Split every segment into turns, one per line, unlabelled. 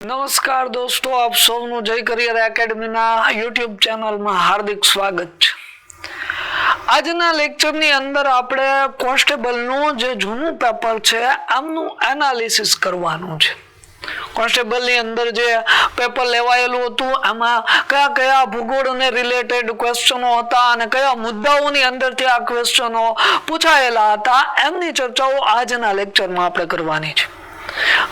નમસ્કાર દોસ્તો, આપ સૌનું જય કરિયર એકેડમીના યુટ્યુબ ચેનલમાં હાર્દિક સ્વાગત છે. આજના લેક્ચરની અંદર આપણે કોન્સ્ટેબલનું જે જૂનું પેપર છે આમનું એનાલિસિસ કરવાનું છે. કોન્સ્ટેબલની અંદર જે પેપર લેવાયેલું હતું આમાં કયા કયા ભૂગોળને રિલેટેડ ક્વેશ્ચનો હતા અને કયા મુદ્દાઓની અંદરથી આ ક્વેશ્ચનો પૂછાયેલા હતા એમની ચર્ચાઓ આજના લેક્ચરમાં આપણે કરવાની છે.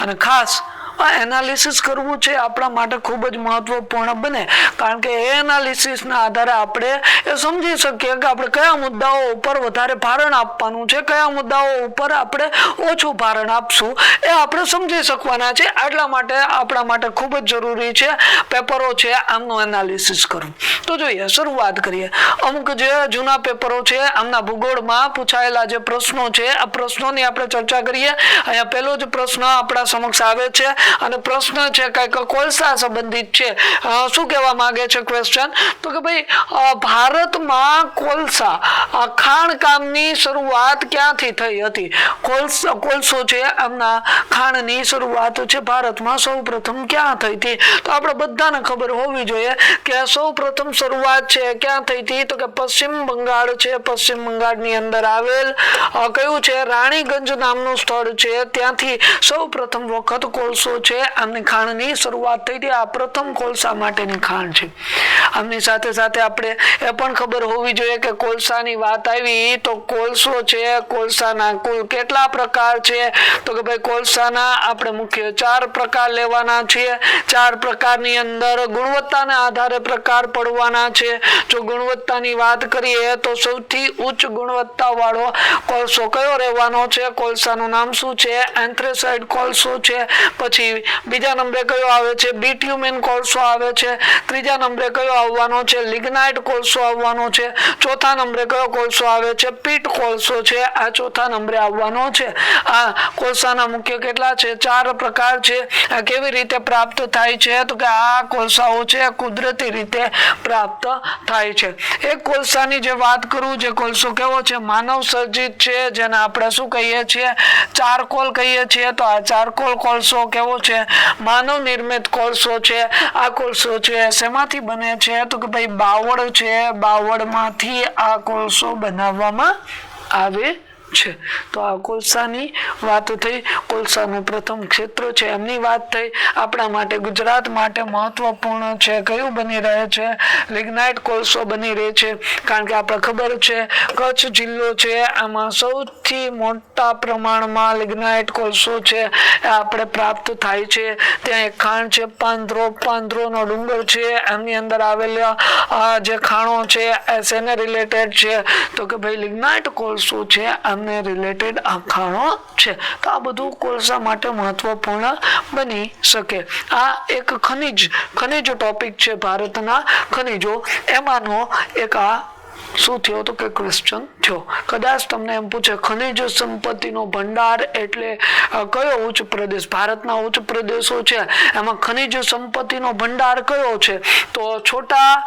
અને ખાસ આ એનાલિસિસ કરવું છે આપણા માટે ખૂબ જ મહત્વપૂર્ણ બને, કારણ કે એ એનાલિસિસના આધારે આપણે એ સમજી શકીએ કે આપણે કયા મુદ્દાઓ ઉપર વધારે ભારણ આપવાનું છે, કયા મુદ્દાઓ ઉપર આપણે ઓછું ભારણ આપશું એ આપણે સમજી શકવાના છે. એટલા માટે આપણા માટે ખૂબ જ જરૂરી છે પેપરો છે આમનું એનાલિસિસ કરવું. તો જોઈએ, શરૂઆત કરીએ. અમુક જે જૂના પેપરો છે આમના ભૂગોળમાં પૂછાયેલા જે પ્રશ્નો છે આ પ્રશ્નોની આપણે ચર્ચા કરીએ. અહીંયા પહેલો જ પ્રશ્ન આપણા સમક્ષ આવે છે અને પ્રશ્ન છે કંઈક કોલસા સંબંધિત છે. શું કહેવા માંગે છે ક્વેશ્ચન? તો કે ભાઈ ભારતમાં કોલસા ખાણકામની શરૂઆત ક્યાંથી થઈ હતી? કોલસો છે આમના ખાણની શરૂઆત છે ભારતમાં સૌ પ્રથમ ક્યાં થઈ હતી? તો આપણે બધાને ખબર હોવી જોઈએ કે સૌ પ્રથમ શરૂઆત છે ક્યાં થઈ હતી? તો કે પશ્ચિમ બંગાળ છે. પશ્ચિમ બંગાળની અંદર આવેલ કયું છે? રાણીગંજ નામનું સ્થળ છે. ત્યાંથી સૌ પ્રથમ વખત કોલસો છે આમની ખાણની શરૂઆત થઈ હતી. આ પ્રથમ કોલસા માટેની ખાણ છે. આમની સાથે સાથે આપણે એ પણ ખબર હોવી જોઈએ કે કોલસાની વાત આવી તો કોલસો છે, કોલસાના કુલ કેટલા પ્રકાર છે? તો કે ભાઈ કોલસાના આપણે મુખ્ય 4 પ્રકાર લેવાના છીએ. 4 પ્રકારની અંદર ગુણવત્તાના આધારે પ્રકાર પડવાના છે. જો ગુણવત્તાની વાત કરીએ તો સૌથી ઉચ્ચ ગુણવત્તા વાળો કોલસો કયો રહેવાનો છે? કોલસાનું નામ શું છે? એન્થ્રેસાઇટ કોલસો છે. પછી બીજા નંબરે કયો આવે છે? બિટ્યુમેન કોલસો આવે છે. ત્રીજા નંબરે કયો આવવાનો છે? લિગ્નાઇટ કોલસો આવવાનો છે. ચોથા નંબરે કયો કોલસો આવે છે? પીટ કોલસો છે. આ ચોથા નંબરે આવવાનો છે. આ કોલસાના મુખ્ય કેટલા છે? 4 પ્રકાર છે. આ કેવી રીતે પ્રાપ્ત થાય છે? તો કે આ કોલસાઓ છે કુદરતી રીતે પ્રાપ્ત થાય છે. એક કોલસાની જે વાત કરું, જે કોલસો કેવો છે? માનવ સર્જિત છે, જેને આપણે શું કહીએ છીએ? ચારકોલ કહીએ છીએ. તો આ ચારકોલ કોલસો કેવો છે? માનવ નિર્મિત કોલસો છે. આ કોલસો છે શેમાંથી બને છે? તો કે ભાઈ બાવળ છે. બાવળમાંથી આ કોલસો બનાવવામાં આવે છે. તો આ કોલસાની વાત થઈ. કોલસાનું પ્રથમ ક્ષેત્ર છે એમની વાત થઈ. આપણા માટે ગુજરાત માટે મહત્વપૂર્ણ છે કયું બની રહે છે? લિગ્નાઇટ કોલસો બની રહે છે. કારણ કે આપણે ખબર છે કચ્છ જિલ્લો છે આમાં સૌથી મોટા પ્રમાણમાં લિગ્નાઇટ કોલસો છે એ આપણે પ્રાપ્ત થાય છે. ત્યાં એક ખાણ છે પાંદરોનો ડુંગર છે. એમની અંદર આવેલા જે ખાણો છે એ શેને રિલેટેડ છે? તો કે ભાઈ લિગ્નાઇટ કોલસો છે આમને રિલેટેડ આ ખાણો છે. તો આ બધું કોલસા માટે મહત્વપૂર્ણ બની શકે. આ એક ખનિજ ટોપિક છે ભારતના ખનિજો. એમાંનો એક આ શું થયો તો કે ક્વેશ્ચન થયો. કદાચ તમને એમ પૂછે ખનિજ સંપત્તિનો ભંડાર એટલે કયો ઉચ્ચ પ્રદેશ? ભારતના ઉચ્ચ પ્રદેશો છે એમાં ખનિજ સંપત્તિનો ભંડાર કયો છે? તો છોટા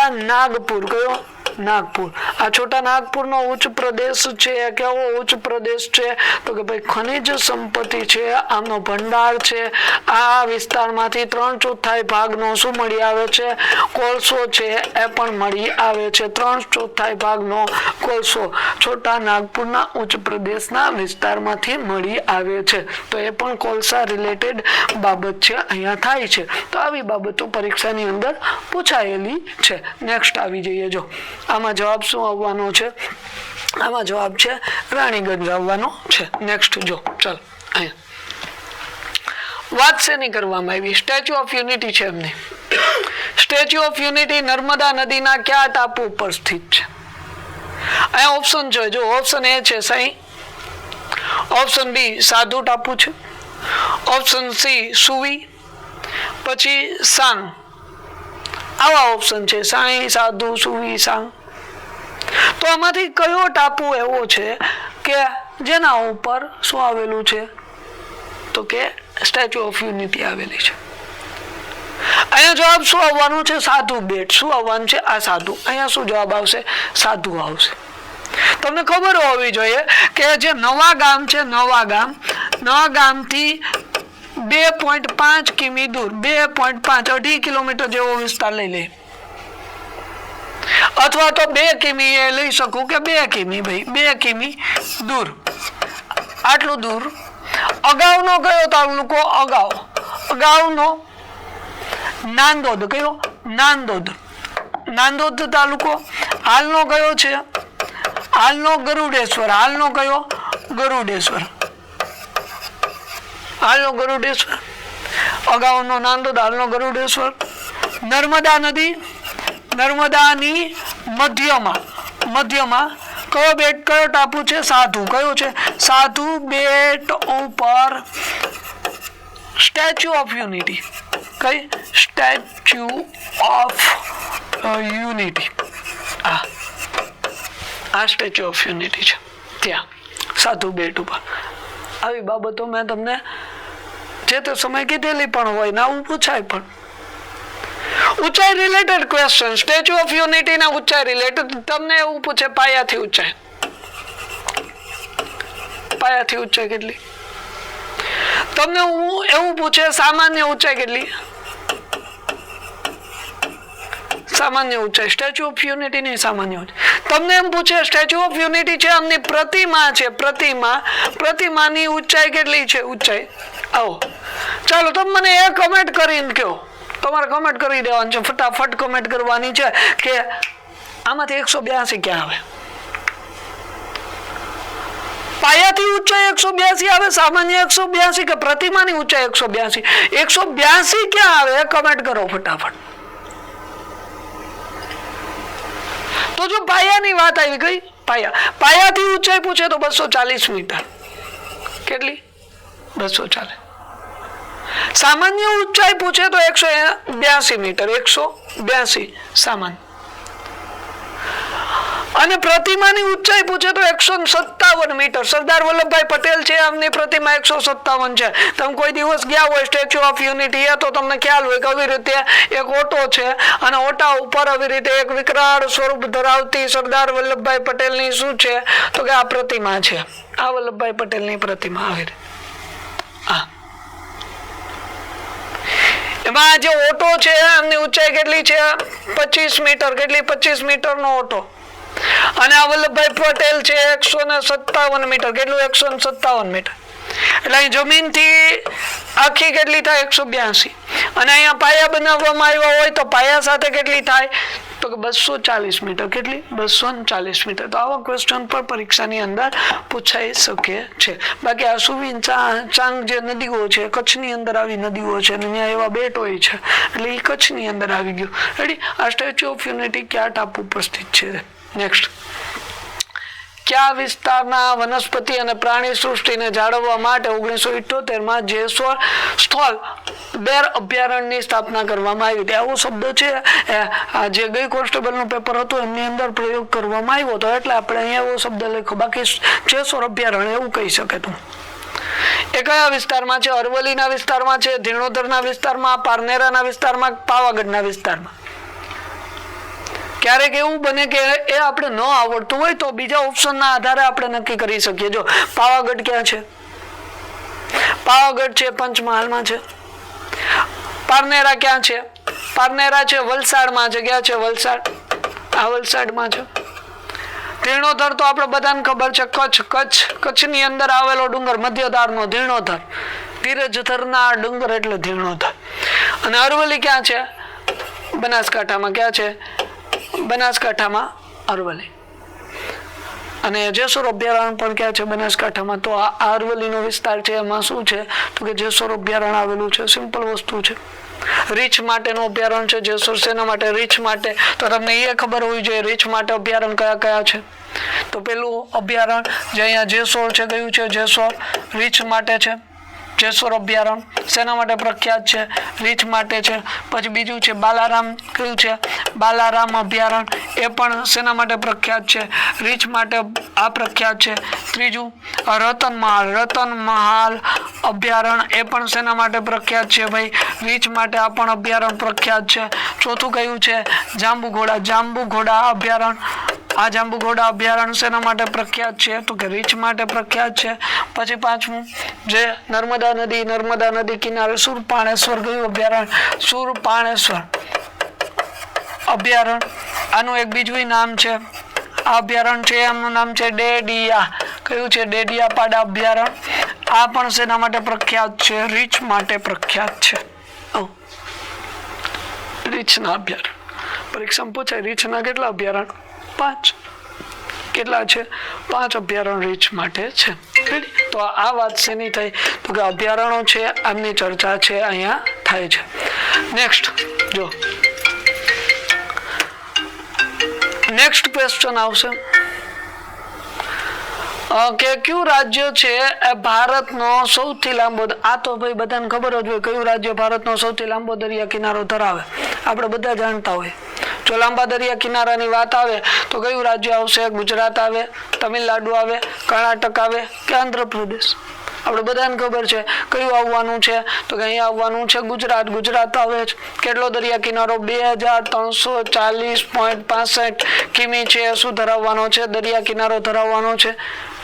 નાગપુર. કયો? નાગપુર. આ છોટા નાગપુરનો ઉચ્ચ પ્રદેશ છે. કેવો ઉચ્ચ પ્રદેશ છે? તો કે ભાઈ ખનિજ સંપત્તિ છે આમનો ભંડાર છે. આ વિસ્તારમાંથી 3/4 ભાગનો શું મળી આવે છે? કોલસો છે એ પણ મળી આવે છે. 3/4 ભાગનો કોલસો છોટા નાગપુરના ઉચ્ચ પ્રદેશના વિસ્તારમાંથી મળી આવે છે. તો એ પણ કોલસા રિલેટેડ બાબત છે અહીંયા થાય છે. તો આવી બાબતો પરીક્ષાની અંદર પૂછાયેલી છે. નેક્સ્ટ આવી જઈએ. જો આમાં જવાબ શું આવવાનો છે? આમાં જવાબ છે રાણીગંજ આવવાનો છે. નેક્સ્ટ જો ચાલ અહીંયા વાત શેની કરવામાં આવી? સ્ટેચ્યુ ઓફ યુનિટી છે એમની. સ્ટેચ્યુ ઓફ યુનિટી નર્મદા નદીના કયા ટાપુ ઉપર સ્થિત છે? અહીંયા ઓપ્શન છે. જો ઓપ્શન એ છે સાઈ, ઓપ્શન બી સાધુ ટાપુ છે, ઓપ્શન સી સુવી, પછી સાંગ. આવા ઓપ્શન છે સાઈ, સાધુ, સુવી, સાંગ. તો આમાંથી કયો ટાપુ એવો છે કે જેના ઉપર શું આવેલું છે? તો કે સ્ટેચ્યુ ઓફ યુનિટી આવેલી છે. અહીંયા જવાબ શું આવવાનું છે? સાધુ બેટ. શું આવવાનું છે? આ સાધુ. અહીંયા શું જવાબ આવશે? સાધુ આવશે. તમને ખબર હોવી જોઈએ કે જે નવા ગામ છે, નવા ગામથી 2.5 કિમી દૂર, 2.5 2.5 કિલોમીટર જેવો વિસ્તાર લઈ લે, અથવા તો 2 કિમી એ લઈ શકું કે 2 કિમી, ભાઈ 2 કિમી દૂર, આટલું દૂર. અગાઉનો કયો તાલુકો? અગાઉનો નાંદોદ. કયો? નાંદોદ. નાંદોદ તાલુકો. હાલનો કયો છે? હાલનો ગરુડેશ્વર. હાલનો કયો? ગરુડેશ્વર. હાલનો ગરુડેશ્વર. અગાઉનો નાંદોદ, હાલનો ગરુડેશ્વર. નર્મદા નદી. નર્મદાની મધ્યમાં કયો બેટ, કયો ટાપુ છે? સાધુ. કયો છે? સાધુ બેટ ઉપર સ્ટેચ્યુ ઓફ યુનિટી. કઈ? Statue of unity. આ સ્ટેચ્યુ ઓફ યુનિટી છે ત્યાં સાધુ બેટ ઉપર. આવી બાબતો મેં તમને જે તે સમય કીધેલી પણ હોય ને આવું પૂછાય પણ. ઊંચાઈ related question, statue of unity ના ઊંચાઈ રિલેટેડ તમને એવું પૂછે પાયાથી ઊંચાઈ. પાયાથી ઊંચાઈ કેટલી? તમને એવું પૂછે સામાન્ય ઊંચાઈ કેટલી? સામાન્ય ઊંચાઈ. સ્ટેચ્યુ ઓફ યુનિટી ની સામાન્ય ઊંચાઈ. તમને એમ પૂછે સ્ટેચ્યુ ઓફ યુનિટી છે, એમની પ્રતિમા છે, પ્રતિમાની ઊંચાઈ કેટલી છે? ઊંચાઈ. આવો ચાલો તમે મને એ કમેન્ટ કરીને કહો. તમારે કમેન્ટ કરી દેવાનું છે, ફટાફટ કમેન્ટ કરવાની છે કે આમાંથી 182 ક્યાં આવે? પાયાથી ઊંચાઈ 182 આવે, સામાન્ય 182 કે પ્રતિમાની ઊંચાઈ 182? 182 ક્યાં આવે? કમેન્ટ કરો ફટાફટ. તો જો પાયાની વાત આવી ગઈ, પાયાથી ઊંચાઈ પૂછે તો 240 મીટર. કેટલી? 240. સામાન્ય ઊંચાઈ પૂછે તો 182 મીટર. 182 સામાન્ય. અને પ્રતિમાની ઊંચાઈ પૂછે તો 157 મીટર. સરદાર વલ્લભભાઈ પટેલ છે, એમની પ્રતિમા 157 છે. તમે કોઈ દિવસ ગયા હોય સ્ટેચ્યુ ઓફ યુનિટી તો તમને ખ્યાલ હોય કે આવી રીતે એક ઓટો છે અને ઓટા ઉપર આવી રીતે એક વિકરાળ સ્વરૂપ ધરાવતી સરદાર વલ્લભભાઈ પટેલની શું છે તો કે આ પ્રતિમા છે. આ વલ્લભભાઈ પટેલની પ્રતિમા આવી રીતે. એમાં જે ઓટો છે એમની ઊંચાઈ કેટલી છે? 25 મીટર. કેટલી? 25 મીટર નો ઓટો. અને આ વલ્લભભાઈ પટેલ છે 157 મીટર. કેટલું? 157 મીટર. એટલે અહીં જમીન થી આખી કેટલી થાય? 182. અને અહીંયા પાયા બનાવવામાં આવ્યા હોય તો પાયા સાથે કેટલી થાય તો કે 240 મીટર. કેટલી? 240 મીટર. તો આવા ક્વેશ્ચન પર પરીક્ષાની અંદર પૂછાઈ શકે છે. બાકી આ સુવિન ચાંગ જે નદીઓ છે, કચ્છની અંદર આવી નદીઓ છે અને ત્યાં એવા બેટ હોય છે એટલે એ કચ્છની અંદર આવી ગયું. રેડી? આ સ્ટેચ્યુ ઓફ યુનિટી ક્યાં ટાપુ ઉપર સ્થિત છે? નેક્સ્ટ, કયા વિસ્તારના વનસ્પતિ અને પ્રાણી સૃષ્ટિને જાળવવા માટે 1978 જેસોર સ્થળ બેર અભયારણ્યની સ્થાપના કરવામાં આવી હતી? આવો શબ્દ છે જે ગઈ કોન્સ્ટેબલનું પેપર હતું એમની અંદર પ્રયોગ કરવામાં આવ્યો હતો એટલે આપણે અહીંયા એવો શબ્દ લખ્યો. બાકી જેસોર અભયારણ્ય એવું કહી શકે તું. એ કયા વિસ્તારમાં છે? અરવલ્લીના વિસ્તારમાં છે, ધીણોધરના વિસ્તારમાં, પારનેરાના વિસ્તારમાં, પાવાગઢના વિસ્તારમાં. ક્યારેક એવું બને કે એ આપણે ન આવડતું હોય તો બીજા ઓપ્શનના આધારે આપણે નક્કી કરી શકીએ. જો પાવાગઢ ક્યાં છે? પાવાગઢ છે પંચમહાલમાં છે. પારનેરા ક્યાં છે? પારનેરા છે વલસાડમાં છે. ક્યાં છે? વલસાડ. આ વલસાડમાં છે. ધીણોધર તો આપણે બધાને ખબર છે, કચ્છની અંદર આવેલો ડુંગર, મધ્યધારનો ધીણોધર. ધીરજધરના ડુંગર એટલે ધીણોધર. અને અરવલ્લી ક્યાં છે? બનાસકાંઠામાં. ક્યાં છે? બનાસકાંઠામાં અરવલ્લી. અને જેસોર અભયારણ્ય પણ ક્યાં છે? બનાસકાંઠામાં. તો આ અરવલ્લીનો વિસ્તાર છે એમાં શું છે તો કે જેસોર અભયારણ્ય આવેલું છે. સિમ્પલ વસ્તુ છે. રીંછ માટેનું અભયારણ્ય છે જેસોર. શેના માટે? રીંછ માટે. તો તમને એ ખબર હોવી જોઈએ રીંછ માટે અભયારણ્ય કયા કયા છે. તો પેલું અભયારણ્ય જે અહીંયા જેસોર છે કયું છે? જેસોર. રીંછ માટે છે જેસોર અભયારણ્ય. શેના માટે પ્રખ્યાત છે? રીંછ માટે છે. પછી બીજું છે બાલારામ. કયું છે? બાલારામ અભયારણ્ય. એ પણ શેના માટે પ્રખ્યાત છે? રીંછ માટે આ પ્રખ્યાત છે. ત્રીજું રતનમહાલ અભયારણ્ય. એ પણ શેના માટે પ્રખ્યાત છે ભાઈ? રીંછ માટે. આ પણ અભયારણ્ય પ્રખ્યાત છે. ચોથું કયું છે? જાંબુઘોડા. જાંબુઘોડા અભયારણ્ય આ જાંબુઘોડા અભયારણ્ય શેના માટે પ્રખ્યાત છે? તો કે રીંછ માટે પ્રખ્યાત છે. પછી 5મું જે નર્મદા નદી કિનારે સુરપાણેશ્વર કયું અભયારણ્ય? સુરપાણેશ્વર અભયારણ્ય. આનું એક બીજું નામ છે, આ અભયારણ્ય છે એમનું નામ છે ડેડિયા. કયું છે? ડેડિયાપાડા અભયારણ્ય. આ પણ શેના માટે પ્રખ્યાત છે? રીંછ માટે પ્રખ્યાત છે. રીંછના અભયારણ્ય પરીક્ષામાં પૂછાય. રીંછના કેટલા અભયારણ્ય? 5. કેટલા છે? 5 અભયારણ્ય રીંછ માટે છે. તો આ વાત શેની થઈ? તો કે અભયારણ્યો છે આમની ચર્ચા છે અહીંયા થાય છે. નેક્સ્ટ જો નેક્સ્ટ ક્વેશ્ચન આવશે કે કયું રાજ્ય છે એ ભારતનો સૌથી લાંબો, આ તો ભાઈ બધાને ખબર જ હોય, કયું રાજ્ય ભારતનો સૌથી લાંબો દરિયા કિનારો ધરાવે? આપણે બધા જાણતા હોય. જો લાંબા દરિયા કિનારાની વાત આવે તો કયું રાજ્ય આવશે? ગુજરાત આવે, તમિલનાડુ આવે, કર્ણાટક આવે કે આંધ્રપ્રદેશ? આપણે બધાને ખબર છે કયું આવવાનું છે? તો કે અહીંયા આવવાનું છે ગુજરાત. ગુજરાત આવે છે. કેટલો દરિયા કિનારો? 2340.65 કિમી છે. શું ધરાવવાનો છે? દરિયા કિનારો ધરાવવાનો છે.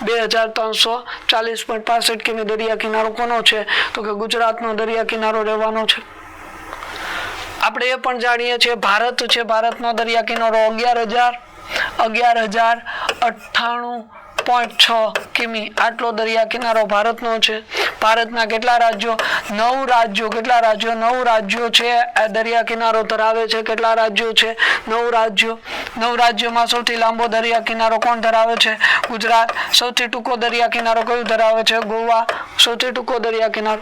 2340.65 કિમી દરિયા કિનારો કોનો છે? તો કે ગુજરાતનો દરિયા કિનારો રહેવાનો છે. આપણે એ પણ જાણીએ છીએ ભારત છે, ભારતનો દરિયા કિનારો 11,098.6 કિમી. આટલો દરિયા કિનારો ભારતનો છે. ભારતના કેટલા રાજ્યો? 9 રાજ્યો. કેટલા રાજ્યો? 9 રાજ્યો છે આ દરિયા કિનારો ધરાવે છે. કેટલા રાજ્યો છે? 9 રાજ્યો. 9 રાજ્યોમાં સૌથી લાંબો દરિયા કિનારો કોણ ધરાવે છે? ગુજરાત. સૌથી ટૂંકો દરિયા કિનારો કયું ધરાવે છે? ગોવા. સૌથી ટૂંકો દરિયા કિનારો.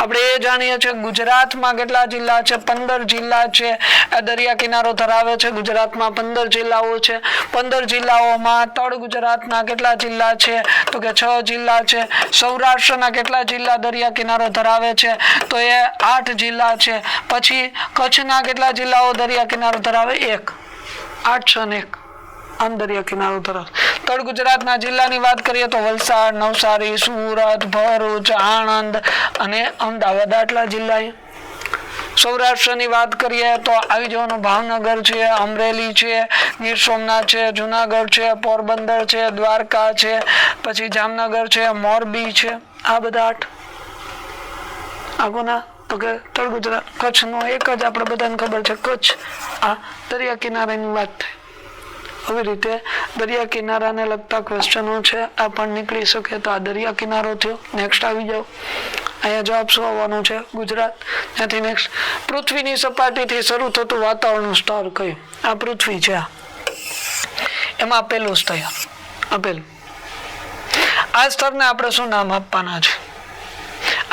આપણે એ જાણીએ છીએ ગુજરાતમાં કેટલા જિલ્લા છે? 15 જિલ્લા છે આ દરિયા કિનારો ધરાવે છે. ગુજરાતમાં 15 જિલ્લાઓ છે. 15 જિલ્લાઓમાં તળ ગુજરાતના કેટલા જિલ્લા છે? તો કે 6 જિલ્લા છે. સૌરાષ્ટ્રના કેટલા જિલ્લા દરિયા કિનારો ધરાવે છે? તો એ 8 જિલ્લા છે. પછી કચ્છના કેટલા જિલ્લાઓ દરિયા કિનારો ધરાવે? 1. 8 અને 1 આમ દરિયા કિનારો ધરાવે. તળ ગુજરાતના જિલ્લાની વાત કરીએ તો વલસાડ, નવસારી, સુરત, ભરૂચ, આણંદ અને અમદાવાદ આટલા જિલ્લા. સૌરાષ્ટ્રની વાત કરીએ તો આવી જવાનું ભાવનગર છે, અમરેલી છે, ગીર સોમનાથ છે, જુનાગઢ છે, પોરબંદર છે, દ્વારકા છે, પછી જામનગર છે, મોરબી છે. આ બધા 8 આગોના તો કે તળ ગુજરાત. કચ્છનો એક જ આપણે બધાને ખબર છે કચ્છ. આ દરિયા કિનારાની વાત થઈ. આવી રીતે દરિયા કિનારાને લગતા ક્વેશ્ચનો છે આ પણ નીકળી શકે. તો આ દરિયા કિનારો થયો. નેક્સ્ટ આવી જાઓ. અહીંયા જવાબ શું આવવાનું છે? ગુજરાત. ત્યાંથી નેક્સ્ટ પૃથ્વીની સપાટીથી શરૂ થતું વાતાવરણનું સ્તર કયું? આ પૃથ્વી છે. એમાં આપેલું સ્તર આપેલું. આ સ્તરને આપણે શું નામ આપવાના છે?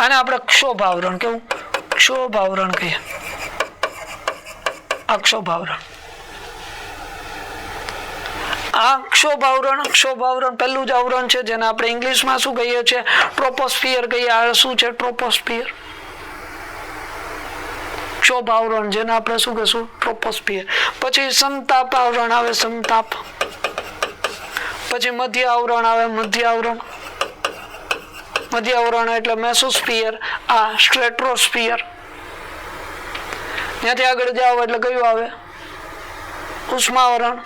આને આપણે ક્ષોભાવરણ. કેવું? ક્ષોભાવરણ કહીએ. આ ક્ષોભાવરણ. આ ક્ષોભાવરણ પહેલું જ આવરણ છે જેને આપણે ઇંગ્લિશમાં શું કહીએ છીએ? ટ્રોપોસ્ફિયર કહીએ. આ શું છે? ટ્રોપોસ્ફિયર. ક્ષોભાવરણ જેને આપણે શું કહીશું? ટ્રોપોસ્ફિયર. પછી સમતાપ આવરણ આવે. સમતાપ. પછી મધ્ય આવરણ આવે. મધ્ય આવરણ એટલે મેસોસ્ફિયર. આ સ્ટ્રેટોસ્ફિયર. ત્યાંથી આગળ જાઓ એટલે કયું આવે? ઉષ્માવરણ.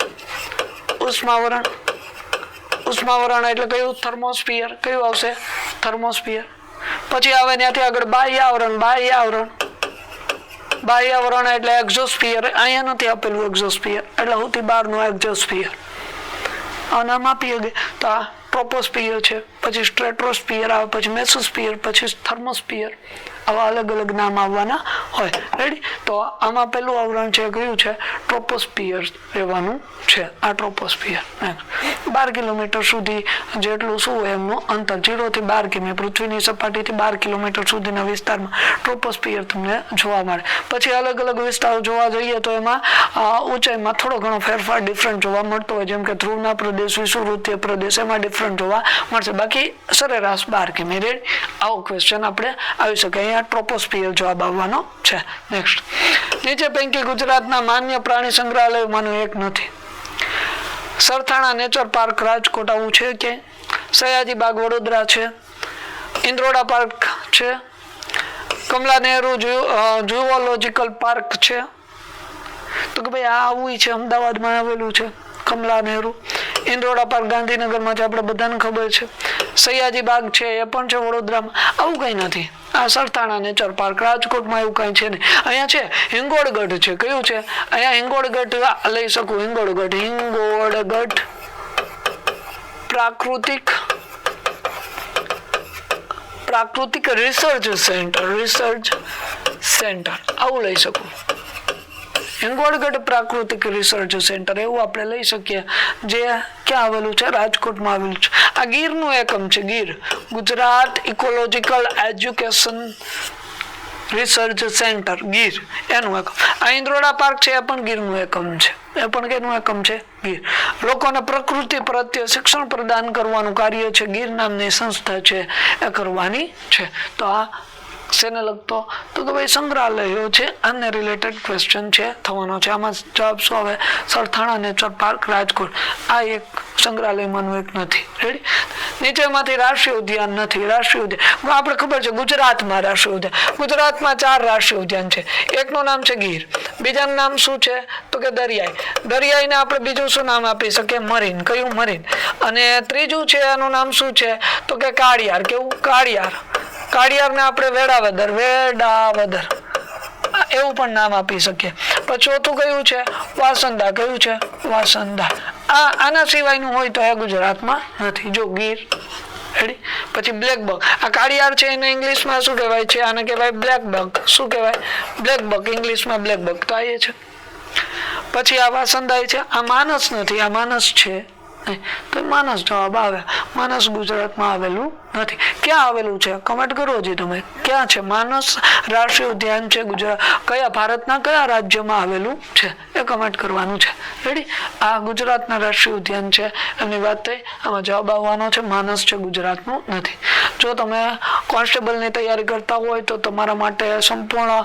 ઉષ્માવરણ એટલે કયું? થર્મોસ્ફિયર. કયું આવશે? થર્મોસ્ફિયર. પછી આવે ત્યાંથી આગળ બાહ્ય આવરણ એટલે એક્ઝોસ્ફિયર. અહીંયા નથી આપેલું એક્ઝોસ્ફિયર એટલે સૌથી બહારનું એક્ઝોસ્ફિયર. નામ આપીએ તો આ ટ્રોપોસ્ફિયર છે. પછી સ્ટ્રેટોસ્ફિયર આવે. પછી મેસોસ્ફિયર. પછી થર્મોસ્ફિયર. આવા અલગ અલગ નામ આવવાના હોય. રેડી? તો આમાં પેલું આવરણ છે કયું છે? ટ્રોપોસ્ફિયર રહેવાનું છે. આ ટ્રોપોસ્ફિયર 12 કિલોમીટર સુધી જેટલું શું હોય એમનું અંતર 0 થી 12 કિમી. પૃથ્વીની સપાટીથી 12 કિલોમીટર સુધીના વિસ્તારમાં ટ્રોપોસ્ફિયર તમને જોવા મળે. પછી અલગ અલગ વિસ્તારો જોવા જઈએ તો એમાં ઊંચાઈમાં થોડો ઘણો ફેરફાર ડિફરન્ટ જોવા મળતો હોય. જેમ કે ધ્રુવના પ્રદેશ, વિષુવવૃત્તીય પ્રદેશ એમાં ડિફરન્ટ જોવા મળશે. બાકી સરેરાશ 12 કિમી. રેડી? આવો ક્વેશ્ચન આપણે આવી શકે. અહીંયા ટ્રોપોસ્ફિયર જવાબ આવવાનો છે. નેક્સ્ટ નીચે પૈકી ગુજરાતના માન્ય પ્રાણી સંગ્રહાલયમાંનું એક નથી. સરથાણા નેચર પાર્ક રાજકોટ આવું છે કે? સયાજી બાગ વડોદરા છે. ઇન્દ્રોડા પાર્ક છે. કમલા નહેરુ ઝૂઓલોજીકલ પાર્ક છે. તો કે ભાઈ આ આવું છે અમદાવાદમાં આવેલું છે. કમલા નહેરુ. ઇન્દ્રોડા પાર્ક ગાંધીનગરમાં છે, આપણે બધાને ખબર છે. સયાજી બાગ છે એ પણ છે વડોદરામાં. આવું કંઈ નથી. આ સરથાણા નેચર પાર્ક રાજકોટમાં એવું કંઈ છે નહીં. અહીંયા છે હિંગોળગઢ છે. કયું છે? અહીંયા હિંગોળગઢ લઈ શકું. હિંગોળગઢ પ્રાકૃતિક રિસર્ચ સેન્ટર આવું લઈ શકું. હિંગોળગઢ પ્રાકૃતિક રિસર્ચ સેન્ટર એવું આપણે લઈ શકીએ, જે ક્યાં આવેલું છે? રાજકોટમાં આવેલું છે. આ ગીરનું એકમ છે. Gir Gujarat ecological education research centre Gir એનું એકમ. આ ઇન્દ્રોડા પાર્ક છે એ પણ ગીરનું એકમ છે. એ પણ કેનું એકમ છે? ગીર. લોકોને પ્રકૃતિ પ્રત્યે શિક્ષણ પ્રદાન કરવાનું કાર્ય છે ગીર નામની સંસ્થા છે એ કરવાની છે. તો આ શેને લગતો? તો કે ભાઈ સંગ્રહાલયો છે, આને રિલેટેડ ક્વેશ્ચન છે થવાનો છે. આમાં જવાબ શું આવે? Sarthana nature park Rajkot. આ એક સંગ્રહાલયમાંનું એક નથી. રેડી? નીચેમાંથી રાષ્ટ્રીય ઉદ્યાન નથી. રાષ્ટ્રીય ઉદ્યાન આપણે ખબર છે ગુજરાતમાં રાષ્ટ્રીય ઉદ્યાન. ગુજરાતમાં 4 રાષ્ટ્રીય ઉદ્યાન છે. એકનું નામ છે ગીર. બીજાનું નામ શું છે? તો કે દરિયાઈ. દરિયાઈને આપણે બીજું શું નામ આપી શકીએ? મરીન. કયું? મરીન. અને ત્રીજું છે એનું નામ શું છે? તો કે કાળિયાર. કેવું? કાળિયાર. કાળિયારને આપણે વેડાવદર એવું પણ નામ આપી શકીએ. પછી ચોથું કયું છે? વાસંદા. કયું છે? વાસંદા. આના સિવાયનું હોય તો એ ગુજરાતમાં નથી. જો ગીર. પછી બ્લેક બક. આ કાળિયાર છે એને ઇંગ્લિશમાં શું કહેવાય છે? આને કહેવાય બ્લેક બક. શું કહેવાય? Black buck. ઇંગ્લિશમાં બ્લેક બક. તો આ એ છે. પછી આ વાસંદા છે. આ માનસ નથી. આ માનસ છે. તો માનસ જવાબ આવે. માનસ ગુજરાતમાં આવેલું નથી. ક્યાં આવેલું છે? કમેન્ટ કરો જી તમે. ક્યાં છે માનસ રાષ્ટ્રીય ઉદ્યાન? છે ગુજરાત. કયા ભારતના કયા રાજ્યમાં આવેલું છે એ કમેન્ટ કરવાનું છે. રેડી? આ ગુજરાતના રાષ્ટ્રીય ઉદ્યાન છે એમની વાત થઈ. આમાં જવાબ આવવાનો છે માનસ છે, ગુજરાતનું નથી. જો તમે કોન્સ્ટેબલની તૈયારી કરતા હોય તો તમારા માટે સંપૂર્ણ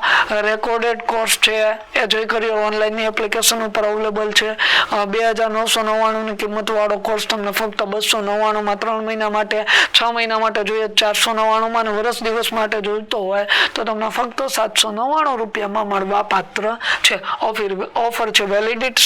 રેકોર્ડેડ કોર્સ છે એ જોઈ કરી ઓનલાઈનની એપ્લિકેશન ઉપર અવેલેબલ છે. 2999ની કિંમતવાળો કોર્સ તમને ફક્ત 299માં 3 મહિના માટે, 6 મહિના માટે જોઈએ 499માં, અને વર્ષ દિવસ માટે જોઈતો હોય તો તમને ફક્ત 799 રૂપિયામાં મળવા પાત્ર છે. ઓફર છે વેલિડ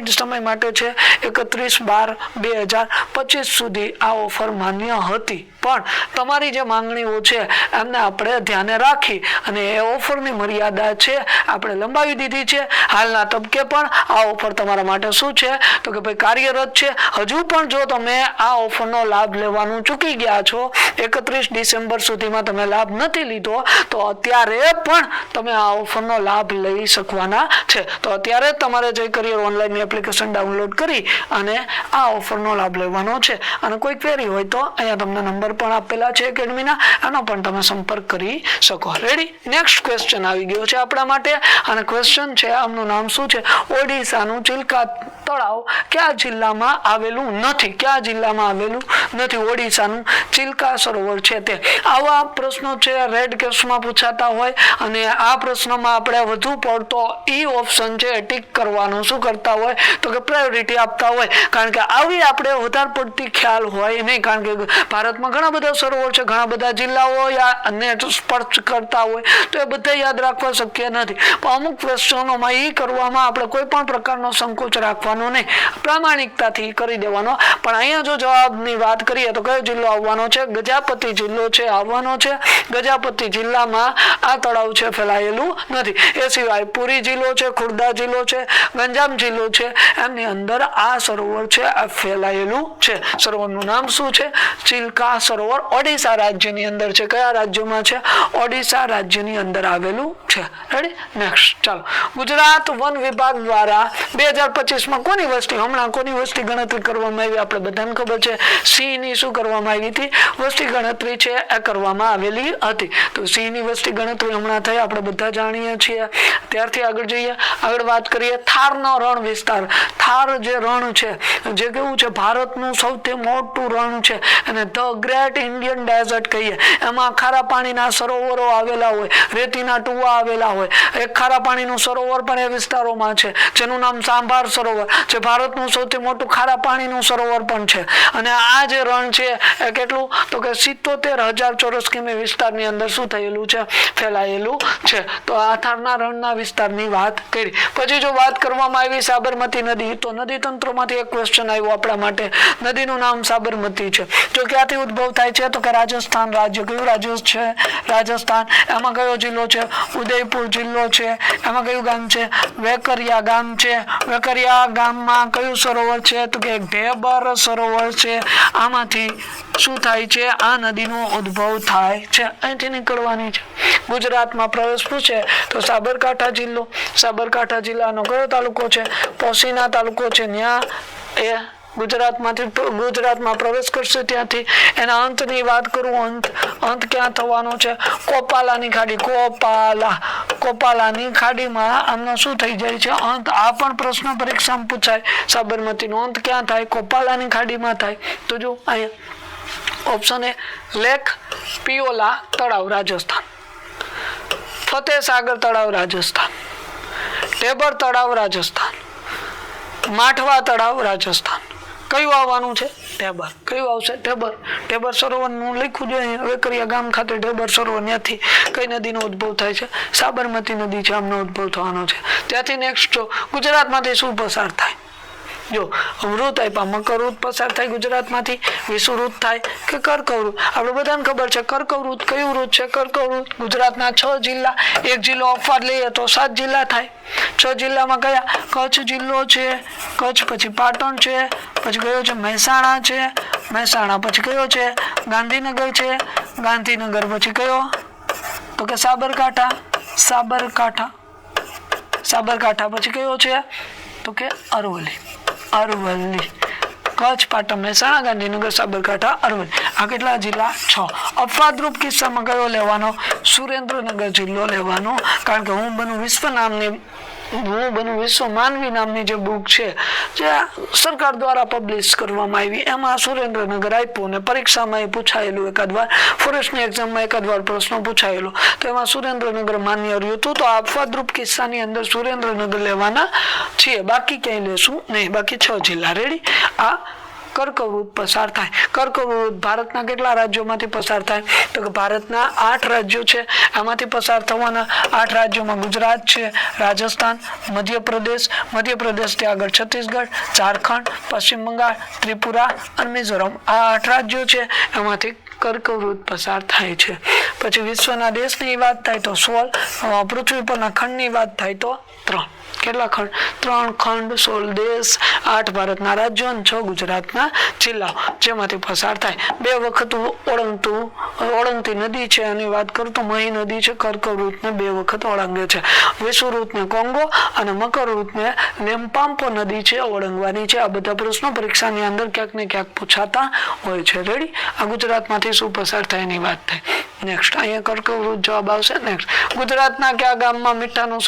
સમય માટે છે 31/12/2025 સુધી આ ઓફર માન્ય હતી. પણ તમારી જે માંગણીઓ છે એમને આપણે ધ્યાને રાખી અને એ ઓફરની મર્યાદા છે આપણે લંબાવી દીધી છે. હાલના તબકે પણ આ ઓફર તમારા માટે શું છે? તો કે ભાઈ કાર્યરત છે. હજુ પણ જો તમે આ ઓફરનો લાભ લેવાનું ચૂકી ગયા છો, 31 ડિસેમ્બર સુધીમાં તમે લાભ નથી લીધો, તો અત્યારે પણ તમે આ ઓફરનો લાભ લઈ શકવાના છે. તો અત્યારે તમારે જઈ કરિયર ઓનલાઈન એપ્લિકેશન ડાઉનલોડ કરી અને આ ઓફરનો લાભ લેવાનો છે. અને કોઈ ક્વેરી હોય તો અહીંયા તમને નંબર પણ આપેલા છે એકેડમીના, આનો પણ તમે સંપર્ક કરી શકો. રેડી? નેક્સ્ટ ક્વેશ્ચન આવી ગયો છે આપણા માટે. અને ક્વેશ્ચન છે, આમનું નામ શું છે? ઓડિશાનું ચિલ્કા તળાવ કયા જિલ્લામાં આવેલું નથી? કયા જિલ્લામાં આવેલું નથી? ઓડિશાનું ચિલ્કા સરોવર છે તે. આવા પ્રશ્નો છે રેડ કેસમાં પૂછાતા હોય અને આ પ્રશ્નમાં આપણે વધુ પડતો ઈ ઓપ્શન છે ટીક કરવાનું શું કરતા હોય તો કે પ્રાયોરિટી આપતા હોય. કારણ કે આવી આપણે વધારે પડતી ખ્યાલ હોય નહીં. કારણ કે ભારતમાં ઘણા બધા સરોવર છે, ઘણા બધા જિલ્લાઓ અને સ્પર્શ કરતા હોય તો એ બધા યાદ રાખવા શક્ય નથી. પણ અમુક પ્રશ્નોમાં એ કરવામાં આપણે કોઈ પણ પ્રકારનો સંકોચ રાખવાનો નહીં, પ્રામાણિકતાથી કરી દેવાનો. પણ અહીંયા જો જવાબની વાત કરીએ તો કયો જિલ્લો આવવાનો છે? ગજાપતિ જિલ્લો છે આવવાનો છે. ગજાપતિ જિલ્લામાં આ તળાવ છે ફેલાયેલું નથી. એ સિવાય પુરી જિલ્લો છે, ખુર્દા જિલ્લો છે, ગંજામ જિલ્લો છે, એમની અંદર આ સરોવર છે આ ફેલાયેલું છે. સરોવરનું નામ શું છે? ચિલ્કા સરોવર. ઓડિશા રાજ્યની અંદર છે. કયા રાજ્યમાં છે? ઓડિશા રાજ્યની અંદર આવેલું છે. રેડી? નેક્સ્ટ ચાલો. ગુજરાત વન વિભાગ દ્વારા 2025માં કોની વસ્તી, હમણાં કોની વસ્તી ગણતરી કરવામાં આવી? આપણે બધાને ખબર છે સિંહની શું કરવામાં આવી હતી? વસ્તી ગણતરી છે એ કરવામાં આવેલી હતી. તો સિંહની વસ્તી ગણતરી હમણાં થઈ, આપણે બધા જાણીએ છીએ. ત્યારથી આગળ જઈએ, આગળ વાત કરીએ થારનો રણ વિસ્તાર. થાર જે રણ છે, જે કેવું છે ભારતનું સૌથી મોટું રણ છે અને ધ ગ્રેટ ઇન્ડિયન ડેઝર્ટ કહીએ. એમાં ખારા પાણીના સરોવરો આવેલા હોય, રેતીના ટુવા આવેલા હોય, એક ખારા પાણીનું સરોવર પણ એ વિસ્તારોમાં છે જેનું નામ સાંભાર સરોવર, જે ભારતનું સૌથી મોટું ખારા પાણીનું સરોવર પણ છે. અને આ જે રણ છે એ કેટલું તો કે 77,000 ચોરસ કિમી વિસ્તારની અંદર શું થયેલું છે, ફેલાયેલું છે. તો આ થારના રણના વિસ્તારની વાત કરી. પછી જો વાત કરવામાં આવી સાબરમતી નદી, તો નદી તંત્રમાંથી એક ક્વેશ્ચન આવ્યો આપણા માટે. નદીનું નામ સાબરમતી છે. જો ક્યાંથી ઉદ્ભવ થાય છે તો કે રાજસ્થાન રાજ્ય. કયું રાજ્ય છે? રાજસ્થાન. એમાં કયો જિલ્લો છે? ઉદયપુર જિલ્લો છે. એમાં કયું ગામ છે? વેકરિયા ગામ છે. વેકરિયા ગામમાં કયું સરોવર છે તો કે ઢેબર સરોવર છે. આમાંથી શું થાય છે? આ નદીનો ઉદ્ભવ થાય છે, અહીંથી નીકળવાની છે. ગુજરાતમાં પ્રવેશ પૂછે તો સાબરકાંઠા જિલ્લો. સાબરકાંઠા જિલ્લાનો કયો તાલુકો છે? પોશીના તાલુકો છે. ત્યાં એ ગુજરાતમાં પ્રવેશ કરશે. ત્યાંથી એના અંતની વાત કરું, અંત ક્યાં થવાનો છે? કોપાલાની ખાડી. કોપાલાની ખાડીમાં આમનો શું થઈ જાય છે? અંત. આ પણ પ્રશ્ન પરીક્ષામાં પૂછાય. સાબરમતીનો અંત ક્યાં થાય? કોપાલાની ખાડીમાં થાય. તો જો અહીંયા ઓપ્શન એ લેક પિયોલા તળાવ રાજસ્થાન, ફતેસાગર તળાવ રાજસ્થાન, ઢેબર તળાવ રાજસ્થાન, માઠવા તળાવ રાજસ્થાન. કયું આવવાનું છે? ઢેબર. કયું આવશે? ઢેબર. ઢેબર સરોવરનું લખ્યું જોઈએ વેકરિયા ગામ ખાતે ઢેબર સરોવર. ત્યાંથી કઈ નદીનો ઉદ્ભવ થાય છે? સાબરમતી નદી છે, આમનો ઉદ્ભવ થવાનો છે. ત્યાંથી નેક્સ્ટ જો ગુજરાતમાંથી શું પસાર થાય? જો ઋત આપ્યા, મકરઋત પસાર થાય ગુજરાતમાંથી, વિષુવૃત થાય કે કર્કવૃત. આપણે બધાને ખબર છે કર્કવૃત. કયું ઋત છે? કર્કવૃત. ગુજરાતના 6 જિલ્લા, એક જિલ્લો અપવાદ લઈએ તો 7 જિલ્લા થાય. 6 જિલ્લામાં કયા? કચ્છ જિલ્લો છે, કચ્છ, પછી પાટણ છે, પછી કયો છે? મહેસાણા છે, મહેસાણા, પછી કયો છે? ગાંધીનગર છે, ગાંધીનગર, પછી કયો તો કે સાબરકાંઠા, સાબરકાંઠા, સાબરકાંઠા, પછી કયો છે તો કે અરવલ્લી, અરવલ્લી. કચ્છ, પાટણ, મહેસાણા, ગાંધીનગર, સાબરકાંઠા, અરવલ્લી. આ કેટલા જિલ્લા? 6. અપવાદરૂપ કિસ્સામાં કયો લેવાનો? સુરેન્દ્રનગર જિલ્લો લેવાનો. કારણ કે હું બનું વિશ્વ માનવી નામની જે બુક છે જે સરકાર દ્વારા પબ્લિશ કરવામાં આવી, એમાં સુરેન્દ્રનગર આપ્યું ને પરીક્ષામાં એ પૂછાયેલું એકાદ વાર, ફોરેસ્ટની એક્ઝામમાં એકાદ વાર પ્રશ્ન પૂછાયેલો, તો એમાં સુરેન્દ્રનગર માન્ય રહ્યું હતું. તો અપવાદરૂપ કિસ્સાની અંદર સુરેન્દ્રનગર લેવાના છીએ, બાકી ક્યાંય લેશું નહીં. બાકી 6 જિલ્લા. રેડી? આ કર્કવૃત પસાર થાય. કર્કવૃત ભારતના કેટલા રાજ્યોમાંથી પસાર થાય તો કે ભારતના 8 રાજ્યો છે, આમાંથી પસાર થવાના. 8 રાજ્યોમાં ગુજરાત છે, રાજસ્થાન, મધ્યપ્રદેશથી આગળ છત્તીસગઢ, ઝારખંડ, પશ્ચિમ બંગાળ, ત્રિપુરા અને મિઝોરમ. આ 8 રાજ્યો છે, એમાંથી કર્કવૃત પસાર થાય છે. પછી વિશ્વના દેશની વાત થાય તો 16, પૃથ્વી પરના ખંડની વાત થાય તો 3. કેટલા ખંડ? 3 ખંડ, 16 દેશ, 8 ભારતના રાજ્યો અને 6 ગુજરાતના જિલ્લાઓ, જેમાંથી પસાર થાય. 2 વખત ઓળંગતી નદી છે એની વાત કરું તો મહી નદી છે, કર્કવૃતને 2 વખત ઓળંગે છે. વિષુવૃતને કોંગો અને મકરવૃતને લેમ્પામ્પો નદી છે, ઓળંગવાની છે. આ બધા પ્રશ્નો પરીક્ષાની અંદર ક્યાંક ને ક્યાંક પૂછાતા હોય છે. રેડી? આ ગુજરાતમાંથી શું પસાર થાય એની વાત થાય. નેક્સ્ટ અહીંયા કર્કવૃત જવાબ આવશે. નેક્સ્ટ, ગુજરાતના કયા ગામમાં મીઠાનું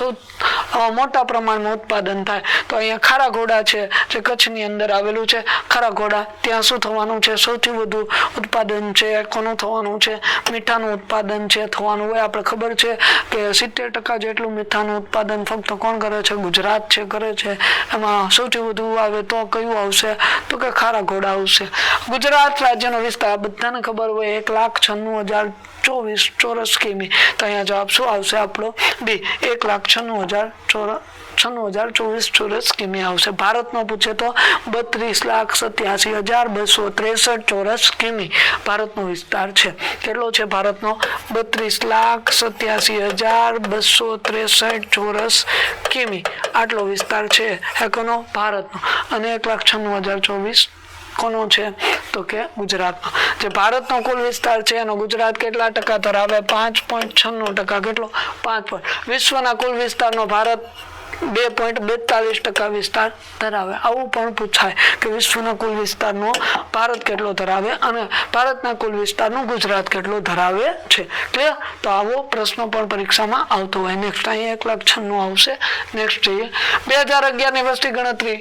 મોટા પ્રમાણમાં ઉત્પાદન થાય? તો અહીંયા ખારા ઘોડા છે, જે કચ્છની અંદર આવેલું છે. ખારા ઘોડા, ત્યાં શું થવાનું છે? સૌથી વધુ ઉત્પાદન છે કોનું થવાનું છે? મીઠાનું ઉત્પાદન છે થવાનું હોય. આપણે ખબર છે કે 70% જેટલું મીઠાનું ઉત્પાદન ફક્ત કોણ કરે છે? ગુજરાત છે કરે છે. એમાં સૌથી વધુ આવે તો કયું આવશે તો કે ખારા ઘોડા આવશે. ગુજરાત રાજ્યનો વિસ્તાર બધાને ખબર હોય 1,96,024 ચોરસ કિમી. તો અહીંયા જવાબ શું આવશે આપણો? બી, 1,96,024 ચોરસ કિમી આવશે. ભારતનો પૂછે તો 32,87,263 ચોરસ કિમી ભારતનો વિસ્તાર છે. કેટલો છે ભારતનો? 32,87,263 ચોરસ કિમી. આટલો વિસ્તાર છે કોનો? ભારતનો. અને 1,96,024 કોનો છે તો કે ગુજરાતનો. જે ભારતનો કુલ વિસ્તાર છે એનો ગુજરાત કેટલા ટકા ધરાવે? 5.96%. કેટલો? 5. વિશ્વના કુલ વિસ્તારનો ભારત 2.42% વિસ્તાર ધરાવે. આવું પણ પૂછાય કે વિશ્વના કુલ વિસ્તારનો ભારત કેટલો ધરાવે અને ભારતના કુલ વિસ્તારનો ગુજરાત કેટલો ધરાવે છે. ક્લિયર? તો આવો પ્રશ્નો પણ પરીક્ષામાં આવતો હોય. નેક્સ્ટ અહીંયા 1,96,000 આવશે. નેક્સ્ટ જોઈએ 2011ની વસ્તી ગણતરી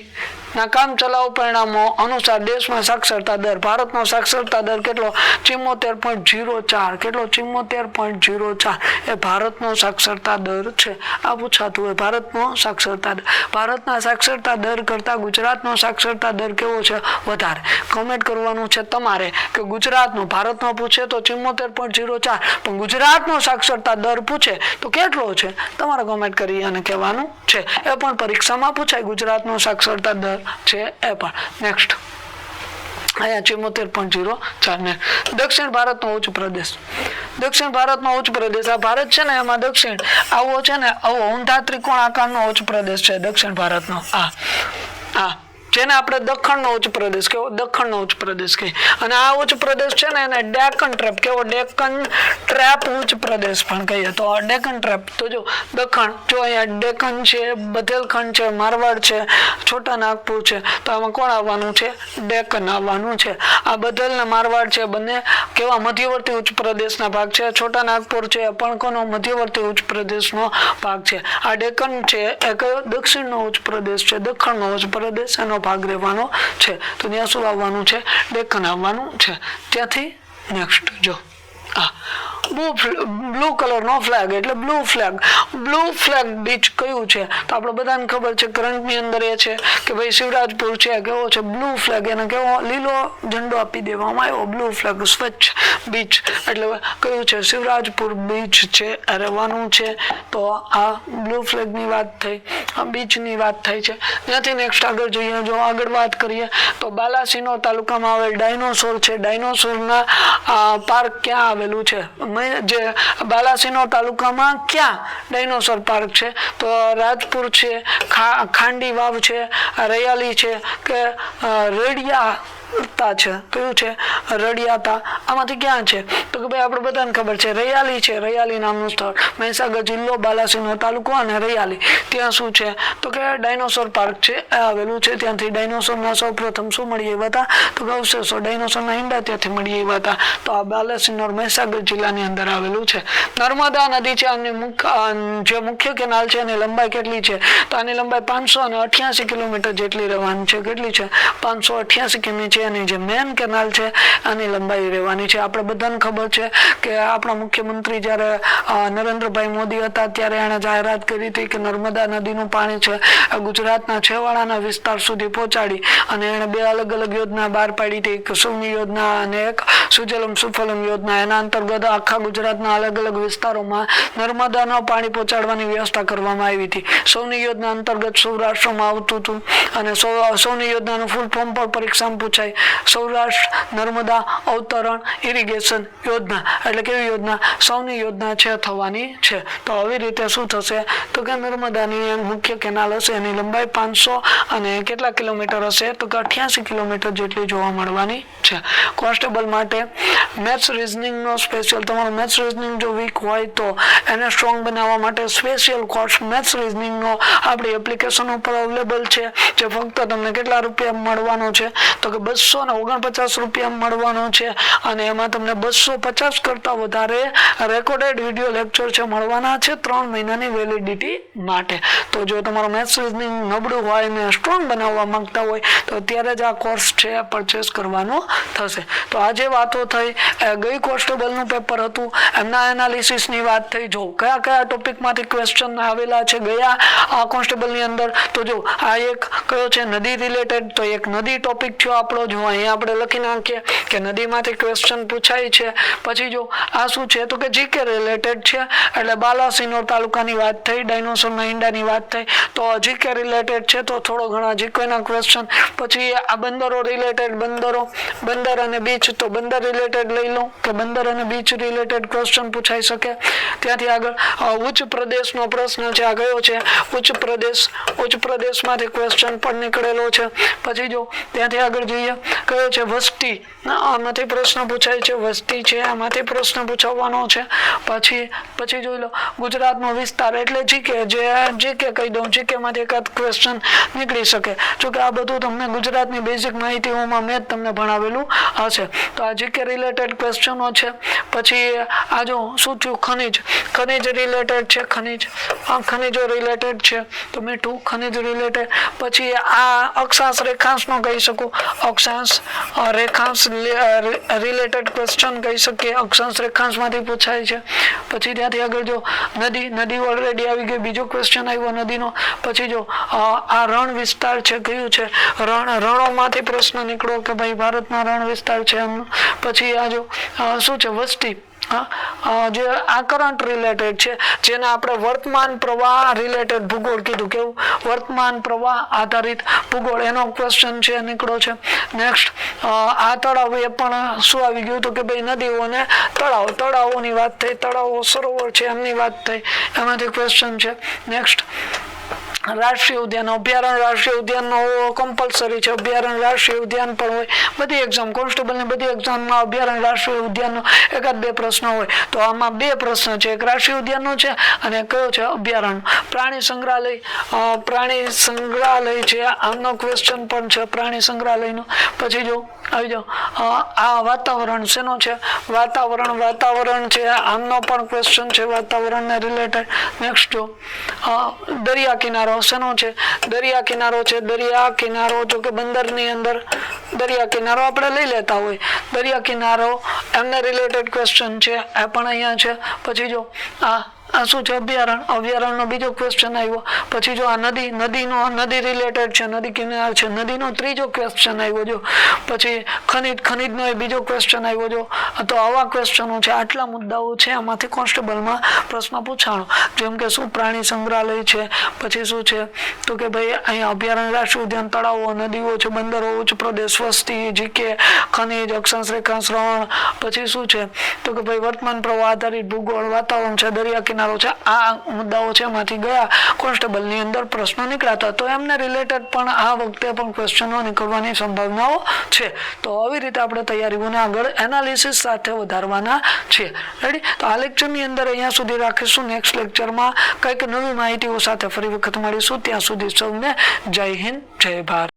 ના કામચલાઉ પરિણામો અનુસાર દેશમાં સાક્ષરતા દર. ભારતનો સાક્ષરતા દર કેટલો? 74.04. કેટલો? 74.04 એ ભારતનો સાક્ષરતા દર છે. આ પૂછાતું હોય, ભારતનો સાક્ષરતા દર. ભારતના સાક્ષરતા દર કરતા ગુજરાતનો સાક્ષરતા દર કેવો છે? વધારે. કોમેન્ટ કરવાનું છે તમારે કે ગુજરાતનો, ભારતનો પૂછે તો 74.04, પણ ગુજરાતનો સાક્ષરતા દર પૂછે તો કેટલો છે? તમારે કોમેન્ટ કરી અને કહેવાનું છે. એ પણ પરીક્ષામાં પૂછાય, ગુજરાતનો સાક્ષરતા દર છે એ પણ. નેક્સ્ટ અહીંયા 74.04 ને દક્ષિણ ભારતનો ઉચ્ચ પ્રદેશ. દક્ષિણ ભારતનો ઉચ્ચ પ્રદેશ, આ ભારત છે ને એમાં દક્ષિણ આવો છે ને આવો ઊંધા ત્રિકોણ આકારનો ઉચ્ચ પ્રદેશ છે દક્ષિણ ભારતનો. આ જેને આપણે દખણનો ઉચ્ચ પ્રદેશ કેવો? દખણનો ઉચ્ચ પ્રદેશ કહે. અને આ ઉચ્ચ પ્રદેશ છે ને એને ડેકન ટ્રેપ કેવો? ડેકન ટ્રેપ ઉચ્ચ પ્રદેશ પણ કહીએ. તો ડેકન ટ્રેપ તો જો દખણ, જો અહીંયા ડેકન છે, બઘેલખંડ છે, મારવાડ છે, છોટા નાગપુર છે, તો આમાં કોણ આવવાનું છે? ડેકન આવવાનું છે. આ બઘેલ ને મારવાડ છે બંને કેવા? મધ્યવર્તી ઉચ્ચ પ્રદેશના ભાગ છે. છોટા નાગપુર છે પણ કોનો? મધ્યવર્તી ઉચ્ચ પ્રદેશનો ભાગ છે. આ ડેકન છે એ કયો? દક્ષિણનો ઉચ્ચ પ્રદેશ છે, દખણનો ઉચ્ચ પ્રદેશ એનો ભાગ રહેવાનો છે. તો ત્યાં શું આવવાનું છે? ડેકન આવવાનું છે. ત્યાંથી નેક્સ્ટ જો બ્લુ કલરનો ફ્લેગ એટલે blue flag. Blue flag beach કયું છે? તો આપણે બધાને ખબર છે, કરંટની અંદર એ છે કે ભાઈ શિવરાજપુર છે, કેવો છે? Blue flag. એને કેવો? લીલો ઝંડો આપી દેવામાં આવ્યો. બ્લુ ફ્લેગ સ્વચ્છ બીચ એટલે કયું છે? શિવરાજપુર બીચ છે રહેવાનું છે. તો આ બ્લુ ફ્લેગની વાત થઈ, આ બીચની વાત થઈ છે. ત્યાંથી નેક્સ્ટ આગળ જોઈએ. જો આગળ વાત કરીએ તો બાલાસિનોર તાલુકામાં આવેલ ડાયનોસોર છે. ડાયનોસોરના પાર્ક ક્યાં આવેલું છે? જે બાલાસિનોર તાલુકામાં ક્યાં ડાયનોસોર પાર્ક છે? તો રાજપુર છે, ખાંડી વાવ છે, રૈયાલી છે કે રડિયા છે? કયું છે? રડિયાતા. આમાંથી ક્યાં છે? તો કે ભાઈ આપણે બધાને ખબર છે રૈયાલી છે. રૈયાલી નામનું સ્થળ, મહીસાગર જિલ્લો, બાલાસિનોર તાલુકો અને રૈયાલી. ત્યાં શું છે? તો કે ડાયનોસોર પાર્ક છે એ આવેલું છે. ત્યાંથી ડાયનોસોરના સૌ પ્રથમ શું મળી આવ્યા હતા? તો કે અવશેષો, ડાયનોસોરના ઈંડા ત્યાંથી મળી આવ્યા હતા. તો આ બાલાસિનોર મહીસાગર જિલ્લાની અંદર આવેલું છે. નર્મદા નદી છે અને જે મુખ્ય કેનાલ છે એની લંબાઈ કેટલી છે? તો આની લંબાઈ 588 કિલોમીટર જેટલી રહેવાની છે. કેટલી છે? 588 કિમી છે. અને જે મેન કેનાલ છે આની લંબાઈ રહેવાની છે. આપણે બધાને ખબર છે કે આપણા મુખ્યમંત્રી જ્યારે નરેન્દ્રભાઈ મોદી હતા ત્યારે એણે જાહેરાત કરી હતી કે નર્મદા નદીનું પાણી છે ગુજરાતના છેવાડાના વિસ્તાર સુધી પહોંચાડી અને એણે 2 અલગ અલગ યોજના બહાર પાડી હતી, એક સૌની યોજના અને એક સુજલમ સુફલમ યોજના. એના અંતર્ગત આખા ગુજરાતના અલગ અલગ વિસ્તારોમાં નર્મદાનું પાણી પહોંચાડવાની વ્યવસ્થા કરવામાં આવી હતી. સૌની યોજના અંતર્ગત સૌરાષ્ટ્રમાં આવતું હતું અને સૌની યોજનાનું ફૂલ ફોર્મ પર પરીક્ષામાં પૂછાય. સૌરાષ્ટ્ર નર્મદા અવતરણ ઇરિગેશન યોજના એટલે કેવી યોજના? સૌની યોજના છે થવાની છે. તો આવી રીતે શું થશે? તો કે નર્મદાની મુખ્ય કેનાલ હશે એની લંબાઈ 500 અને કેટલા કિલોમીટર હશે? તો કે 88 કિલોમીટર જેટલી જોવા મળવાની છે. કોન્સ્ટેબલ માટે મેથ્સ રીઝનિંગનો સ્પેશિયલ, તમારું મેથ્સ રીઝનિંગ જો વીક હોય તો એને સ્ટ્રોંગ બનાવવા માટે સ્પેશિયલ કોર્સ મેથ્સ રીઝનિંગનો આપણી એપ્લિકેશન ઉપર અવેલેબલ છે. જે ફક્ત તમને કેટલા રૂપિયા મળવાનો છે? તો કે 249 રૂપિયા મળવાનો છે. અને એમાં તમને 250 કરતા વધારે રેકોર્ડેડ વિડીયો લેક્ચર છે મળવાના છે 3 મહિનાની વેલિડિટી માટે. તો જો તમારું મેથ્સ રીઝનિંગ નબળું હોય ને સ્ટ્રોંગ બનાવવા માંગતા હોય તો ત્યારે જ આ કોર્સ છે પરચેસ કરવાનો થશે. તો આજે વાતો થઈ, ગઈ કોન્સ્ટેબલનું પેપર હતું એમના એનાલિસિસની વાત થઈ. જો કયા કયા ટોપિકમાંથી ક્વેશ્ચન આવેલા છે ગયા કોન્સ્ટેબલની અંદર, તો જો આ એક કયો છે? નદી રિલેટેડ. તો એક નદી ટોપિક થયો આપણો. જો અહીંયા આપણે લખી નાખીએ કે નદીમાંથી ક્વેશ્ચન પૂછાય છે. પછી જો આ શું છે? તો કે જીકે રિલેટેડ છે. એટલે બાલાસિનોર તાલુકાની વાત થઈ, ડાયનોસોરના ઈંડાની વાત થઈ, તો જીકે રિલેટેડ છે. તો થોડો ઘણા જીકેના ક્વેશ્ચન. પછી આ બંદરો રિલેટેડ, બંદર અને બીચ, તો બંદર રિલેટેડ લઈ લો કે બંદર અને બીચ રિલેટેડ ક્વેશ્ચન પૂછાઈ શકે. ત્યાંથી આગળ ઉચ્ચ પ્રદેશનો પ્રશ્ન છે. આ કયો છે? ઉચ્ચ પ્રદેશમાંથી ક્વેશ્ચન પણ નીકળેલો છે. પછી જો ત્યાંથી આગળ જોઈએ કયો છે વસ્તી, આમાંથી પ્રશ્ન પૂછાય છે, વસ્તી છે આમાંથી પ્રશ્ન પૂછવાનો છે. પછી જોઈ લો ગુજરાતનો વિસ્તાર એટલે જીકે, જે જીકે કહી દઉં, જીકે માંથી એકાદ ક્વેશ્ચન નીકળી શકે. જોકે આ બધું તમને ગુજરાતની બેઝિક માહિતીઓમાં મેં જ તમને ભણાવેલું હશે. તો આ જીકે રિલેટેડ ક્વેશ્ચનો છે. પછી આ જો શું થયું, ખનિજ રિલેટેડ છે, ખનિજો રિલેટેડ છે, તો મીઠું ખનિજ રિલેટેડ. પછી આ અક્ષાંશ રેખાંશ નો કહી શકું, અક્ષાંશ રેખાંશ રિલેટેડ ક્વેશ્ચન કહી શકીએ, અક્ષાંશ રેખાંશ માંથી પૂછાય છે. પછી ત્યાંથી આગળ જો નદી ઓલરેડી આવી ગઈ, બીજો ક્વેશ્ચન આવ્યો નદીનો. પછી જો આ રણ વિસ્તાર છે, કયું છે રણોમાંથી પ્રશ્ન નીકળો કે ભાઈ ભારતના રણ વિસ્તાર છે એમનો. પછી આ જો શું છે વસ્તી, જે આ કરંટ રિલેટેડ છે, જેને આપણે વર્તમાન પ્રવાહ રિલેટેડ ભૂગોળ કીધું. કેવું? વર્તમાન પ્રવાહ આધારિત ભૂગોળ, એનો ક્વેશ્ચન છે નીકળો છે. નેક્સ્ટ આ તળાવ, એ પણ શું આવી ગયું હતું કે ભાઈ નદીઓ અને તળાવોની વાત થઈ, તળાવો સરોવર છે એમની વાત થઈ, એમાંથી ક્વેશ્ચન છે. નેક્સ્ટ રાષ્ટ્રીય ઉદ્યાન, અભયારણ્ય રાષ્ટ્રીય ઉદ્યાન નો કમ્પલસરી છે, અભયારણ્ય રાષ્ટ્રીય ઉદ્યાન પણ હોય બધી એક્ઝામ, કોન્સ્ટેબલ ની બધી એક્ઝામમાં અભયારણ્ય રાષ્ટ્રીય ઉદ્યાન નો એકાદ બે પ્રશ્ન હોય. તો આમાં બે પ્રશ્ન છે, એક રાષ્ટ્રીય ઉદ્યાન નો છે અને કયો છે અભયારણ્ય. પ્રાણી સંગ્રહાલય છે, આમનો ક્વેશ્ચન પણ છે પ્રાણી સંગ્રહાલય નો. પછી જો આવી જાઓ આ વાતાવરણ શેનો છે, વાતાવરણ છે, આમનો પણ ક્વેશ્ચન છે વાતાવરણ ને રિલેટેડ. નેક્સ્ટ જો દરિયા કિનારો શેનો છે, દરિયા કિનારો છે, દરિયા કિનારો જો કે બંદરની અંદર દરિયા કિનારો આપણે લઈ લેતા હોય, દરિયા કિનારો એમને રિલેટેડ ક્વેશ્ચન છે, એ પણ અહીંયા છે. પછી જો આ શું છે અભયારણ્યનો બીજો ક્વેશ્ચન આવ્યો. પછી જો આ નદી રિલેટેડ છે, નદી કિનાર છે, નદીનો ત્રીજો ક્વેશ્ચન આવ્યો જો. પછી ખનિજનો એ બીજો ક્વેશ્ચન આવ્યો જો. તો આવા ક્વેશ્ચનો છે, આટલા મુદ્દાઓ છે આમાંથી કોન્સ્ટેબલમાં પ્રશ્ન પૂછાણો. જેમ કે શું પ્રાણી સંગ્રહાલય છે, પછી શું છે તો કે ભાઈ અહીંયા અભયારણ્ય રાષ્ટ્રીય ઉદ્યાન, તળાવો, નદીઓ છે, બંદરો, ઉચ્ચ પ્રદેશ, વસ્તી, જીકે, ખનિજ, અક્ષાંશ રેખાંશ, રણ. પછી શું છે તો કે ભાઈ વર્તમાન પ્રવાહ આધારિત ભૂગોળ, વાતાવરણ છે, દરિયા કિનારો છે. આ મુદ્દાઓ છે એમાંથી ગયા કોન્સ્ટેબલ ની અંદર પ્રશ્નો નીકળાતા. તો એમને રિલેટેડ પણ આ વખતે પણ ક્વેશ્ચનો નીકળવાની સંભાવનાઓ છે. તો આવી રીતે આપણે તૈયારીઓને આગળ એનાલિસિસ સાથે વધારવાના છે. રેડી? તો આ લેક્ચરની અંદર અહીંયા સુધી રાખીશું. નેક્સ્ટ લેક્ચરમાં કંઈક નવી માહિતીઓ સાથે ફરી વખત મળીશું. ત્યાં સુધી સૌને જય હિન્દ, જય ભારત.